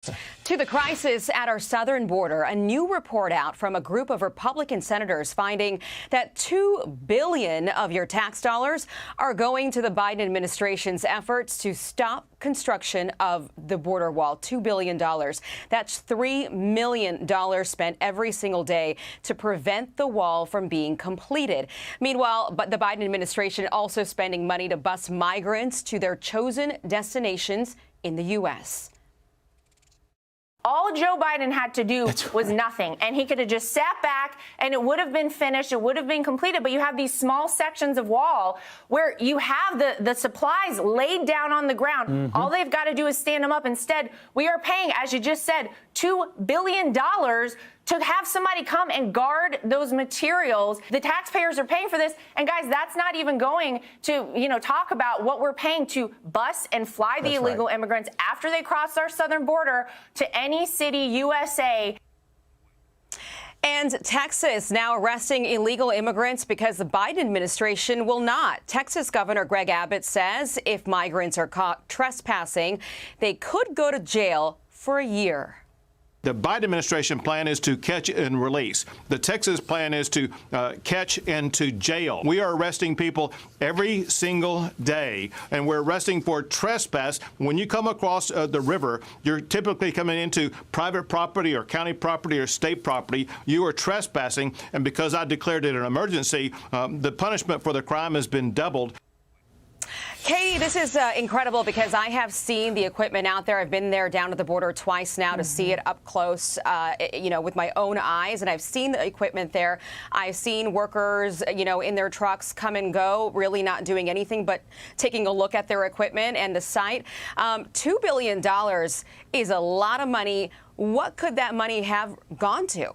To the crisis at our southern border, a new report out from a group of Republican senators finding that $2 billion of your tax dollars are going to the Biden administration's efforts to stop construction of the border wall. $2 billion. That's $3 million spent every single day to prevent the wall from being completed. Meanwhile, the Biden administration also spending money to bus migrants to their chosen destinations in the U.S. All Joe Biden had to do was nothing, and he could have just sat back and it would have been finished. It would have been completed. But you have these small sections of wall where you have the supplies laid down on the ground. All they've got to do is stand them up. Instead, we are paying, as you just said, $2 billion to have somebody come and guard those materials. The taxpayers are paying for this. And guys, that's not even going to, talk about what we're paying to bus and fly the illegal immigrants after they cross our southern border to any city, USA. And Texas now arresting illegal immigrants because the Biden administration will not. Texas Governor Greg Abbott says if migrants are caught trespassing, they could go to jail for a year. The Biden administration plan is to catch and release. The Texas plan is to catch and to jail. We are arresting people every single day, and we're arresting for trespass. When you come across the river, you're typically coming into private property or county property or state property. You are trespassing, and because I declared it an emergency, the punishment for the crime has been doubled. Katie, this is incredible because I have seen the equipment out there. I've been there down at the border twice now to see it up close, with my own eyes. And I've seen the equipment there. I've seen workers, in their trucks come and go, really not doing anything but taking a look at their equipment and the site. $2 billion is a lot of money. What could that money have gone to?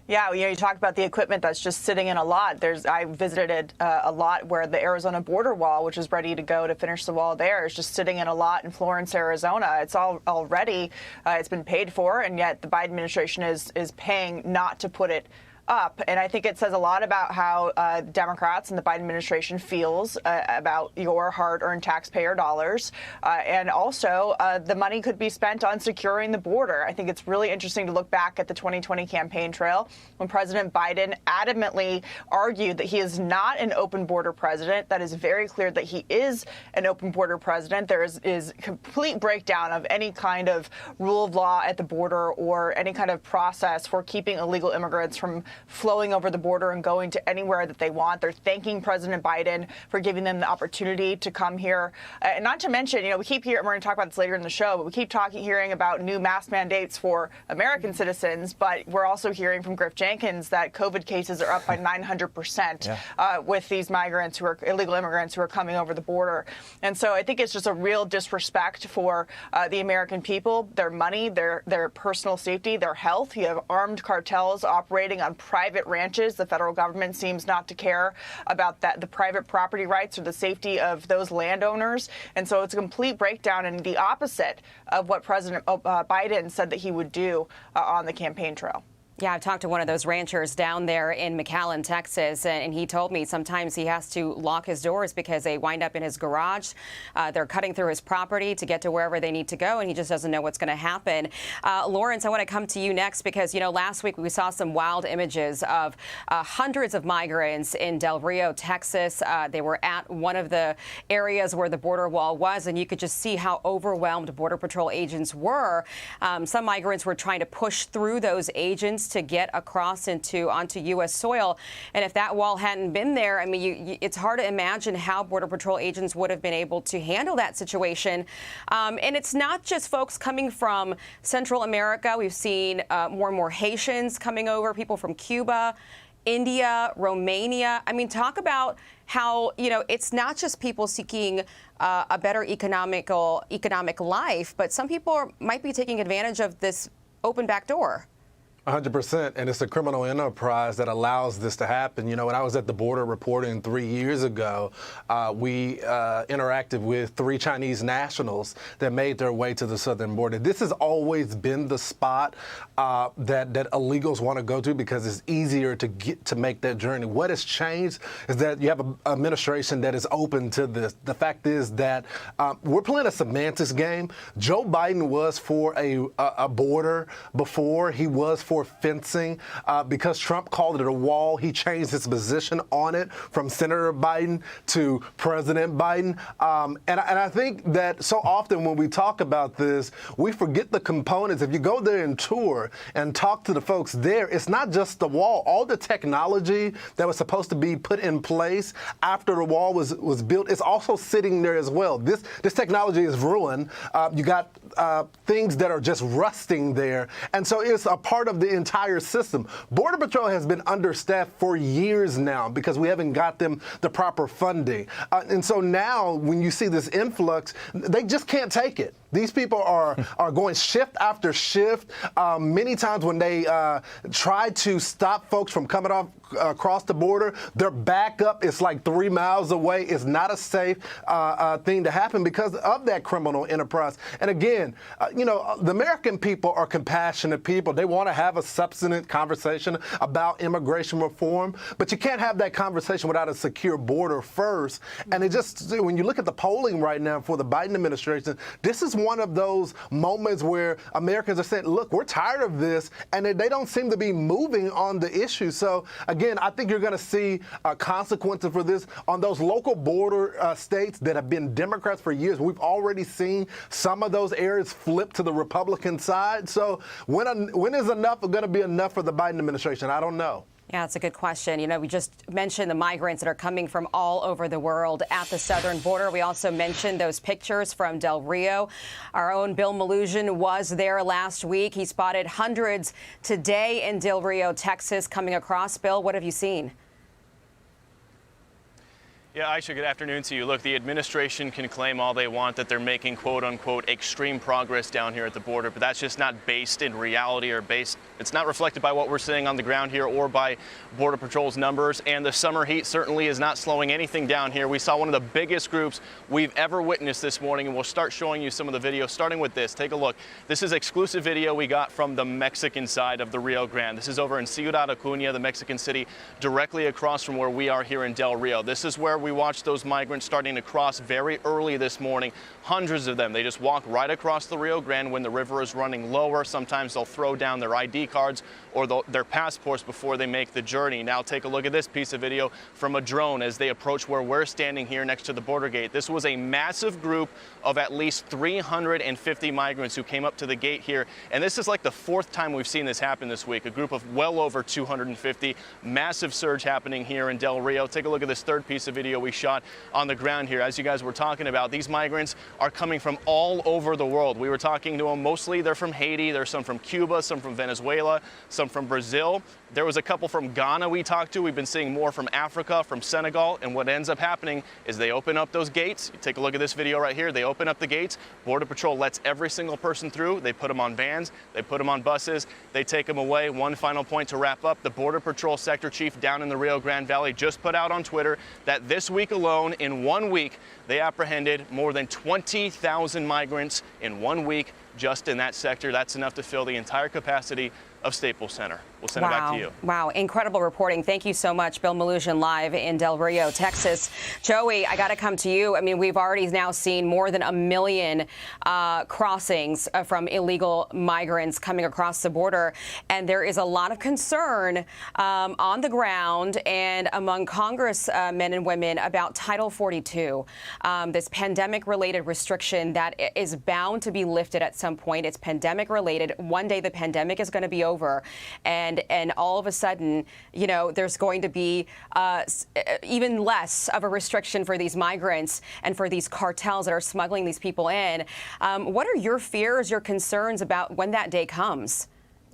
Yeah, you talked about the equipment that's just sitting in a lot. I visited a lot where the Arizona border wall, which is ready to go to finish the wall there, is just sitting in a lot in Florence, Arizona. It's already it's been paid for, and yet the Biden administration is paying not to put it up. And I think it says a lot about how Democrats and the Biden administration feels about your hard-earned taxpayer dollars. And also, the money could be spent on securing the border. I think it's really interesting to look back at the 2020 campaign trail when President Biden adamantly argued that he is not an open border president. That is very clear that he is an open border president. There is complete breakdown of any kind of rule of law at the border or any kind of process for keeping illegal immigrants from flowing over the border and going to anywhere that they want. They're thanking President Biden for giving them the opportunity to come here. And not to mention, we keep hearing, we're going to talk about this later in the show, but we keep hearing about new mask mandates for American citizens. But we're also hearing from Griff Jenkins that COVID cases are up by 900% with these migrants who are illegal immigrants who are coming over the border. And so I think it's just a real disrespect for the American people, their money, their personal safety, their health. You have armed cartels operating on private ranches. The federal government seems not to care about the private property rights or the safety of those landowners. And so it's a complete breakdown and the opposite of what President Biden said that he would do on the campaign trail. Yeah, I've talked to one of those ranchers down there in McAllen, Texas, and he told me sometimes he has to lock his doors because they wind up in his garage. They're cutting through his property to get to wherever they need to go, and he just doesn't know what's going to happen. Lawrence, I want to come to you next because, last week we saw some wild images of hundreds of migrants in Del Rio, Texas. They were at one of the areas where the border wall was, and you could just see how overwhelmed Border Patrol agents were. Some migrants were trying to push through those agents to get across onto U.S. soil. And if that wall hadn't been there, I mean, it's hard to imagine how Border Patrol agents would have been able to handle that situation. And it's not just folks coming from Central America. We've seen more and more Haitians coming over, people from Cuba, India, Romania. I mean, talk about how, it's not just people seeking a better economic life, but some people might be taking advantage of this open back door. 100%, and it's a criminal enterprise that allows this to happen. You know, when I was at the border reporting 3 years ago, we interacted with 3 Chinese nationals that made their way to the southern border. This has always been the spot that illegals want to go to because it's easier to make that journey. What has changed is that you have an administration that is open to this. The fact is that we're playing a semantics game. Joe Biden was for a border before. He was for fencing. Because Trump called it a wall, he changed his position on it from Senator Biden to President Biden. And I think that so often when we talk about this, we forget the components. If you go there and tour and talk to the folks there, it's not just the wall. All the technology that was supposed to be put in place after the wall was built is also sitting there as well. This technology is ruined. You got things that are just rusting there. And so it's a part of the entire system. Border Patrol has been understaffed for years now because we haven't got them the proper funding. And so now when you see this influx, they just can't take it. These people are going shift after shift. Many times when they try to stop folks from coming across the border, their backup is like 3 miles away. It's not a safe thing to happen because of that criminal enterprise. And again, you know, the American people are compassionate people. They want to have a substantive conversation about immigration reform, but you can't have that conversation without a secure border first. And it just, when you look at the polling right now for the Biden administration, this is one of those moments where Americans are saying, look, we're tired of this, and they don't seem to be moving on the issue. So again, I think you're going to see consequences for this on those local border states that have been Democrats for years. We've already seen some of those areas flip to the Republican side. So when is enough going to be enough for the Biden administration? I don't know. Yeah, it's a good question. You know, we just mentioned the migrants that are coming from all over the world at the southern border. We also mentioned those pictures from Del Rio. Our own Bill Maloogian was there last week. He spotted hundreds today in Del Rio, Texas, coming across. Bill, what have you seen? Yeah, Aisha, good afternoon to you. Look, the administration can claim all they want that they're making, quote unquote, extreme progress down here at the border, but that's just not based in reality or it's not reflected by what we're seeing on the ground here or by Border Patrol's numbers. And the summer heat certainly is not slowing anything down here. We saw one of the biggest groups we've ever witnessed this morning, and we'll start showing you some of the video, starting with this. Take a look. This is exclusive video we got from the Mexican side of the Rio Grande. This is over in Ciudad Acuña, the Mexican city, directly across from where we are here in Del Rio. This is where we watched those migrants starting to cross very early this morning. Hundreds of them. They just walk right across the Rio Grande when the river is running lower. Sometimes they'll throw down their ID cards or their passports before they make the journey. Now take a look at this piece of video from a drone as they approach where we're standing here next to the border gate. This was a massive group of at least 350 migrants who came up to the gate here. And this is like the 4th time we've seen this happen this week. A group of well over 250. Massive surge happening here in Del Rio. Take a look at this third piece of video we shot on the ground here. As you guys were talking about, these migrants are coming from all over the world. We were talking to them. Mostly they're from Haiti. There's some from Cuba, some from Venezuela, some from Brazil. There was a couple from Ghana we talked to. We've been seeing more from Africa, from Senegal. And what ends up happening is they open up those gates. You take a look at this video right here. They open up the gates. Border Patrol lets every single person through. They put them on vans. They put them on buses. They take them away. One final point to wrap up. The Border Patrol sector chief down in the Rio Grande Valley just put out on Twitter that this week alone, in 1 week, they apprehended more than 20,000 migrants in 1 week just in that sector. That's enough to fill the entire capacity of Staples Center. We'll send it back to you. Wow. Incredible reporting. Thank you so much, Bill Maloogian, live in Del Rio, Texas. Joey, I got to come to you. I mean, we've already now seen more than 1 million crossings from illegal migrants coming across the border. And there is a lot of concern on the ground and among Congress men and women about Title 42, this pandemic-related restriction that is bound to be lifted at some point. It's pandemic-related. One day the pandemic is going to be over, and all of a sudden, you know, there's going to be even less of a restriction for these migrants and for these cartels that are smuggling these people in. What are your fears, your concerns about when that day comes?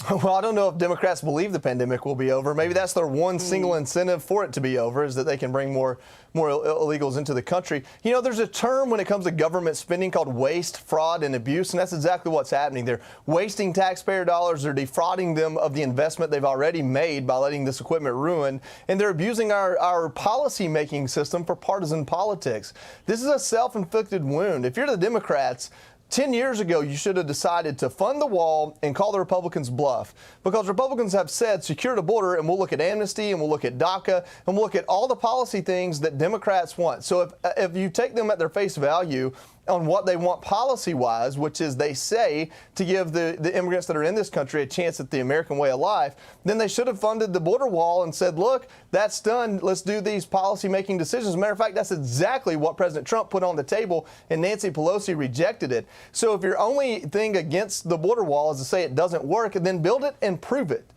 Well, I don't know if Democrats believe the pandemic will be over. Maybe that's their one single incentive for it to be over, is that they can bring more illegals into the country. You know, there's a term when it comes to government spending called waste, fraud, and abuse, and that's exactly what's happening. They're wasting taxpayer dollars. They're defrauding them of the investment they've already made by letting this equipment ruin, and they're abusing our policy-making system for partisan politics. This is a self-inflicted wound. If you're the Democrats, 10 years ago, you should have decided to fund the wall and call the Republicans bluff, because Republicans have said secure the border, and we'll look at amnesty, and we'll look at DACA, and we'll look at all the policy things that Democrats want. So if you take them at their face value on what they want policy-wise, which is they say to give the immigrants that are in this country a chance at the American way of life, then they should have funded the border wall and said, look, that's done. Let's do these policy-making decisions. As a matter of fact, that's exactly what President Trump put on the table, and Nancy Pelosi rejected it. So if your only thing against the border wall is to say it doesn't work, then build it and prove it.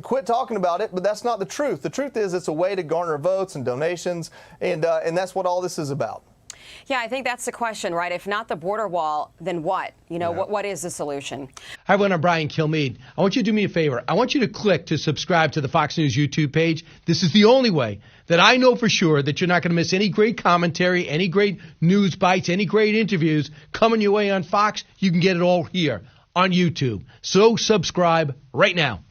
Quit talking about it, but that's not the truth. The truth is it's a way to garner votes and donations, and that's what all this is about. Yeah, I think that's the question, right? If not the border wall, then what? You know, what is the solution? Hi, everyone. I'm Brian Kilmeade. I want you to do me a favor. I want you to click to subscribe to the Fox News YouTube page. This is the only way that I know for sure that you're not going to miss any great commentary, any great news bites, any great interviews coming your way on Fox. You can get it all here on YouTube. So subscribe right now.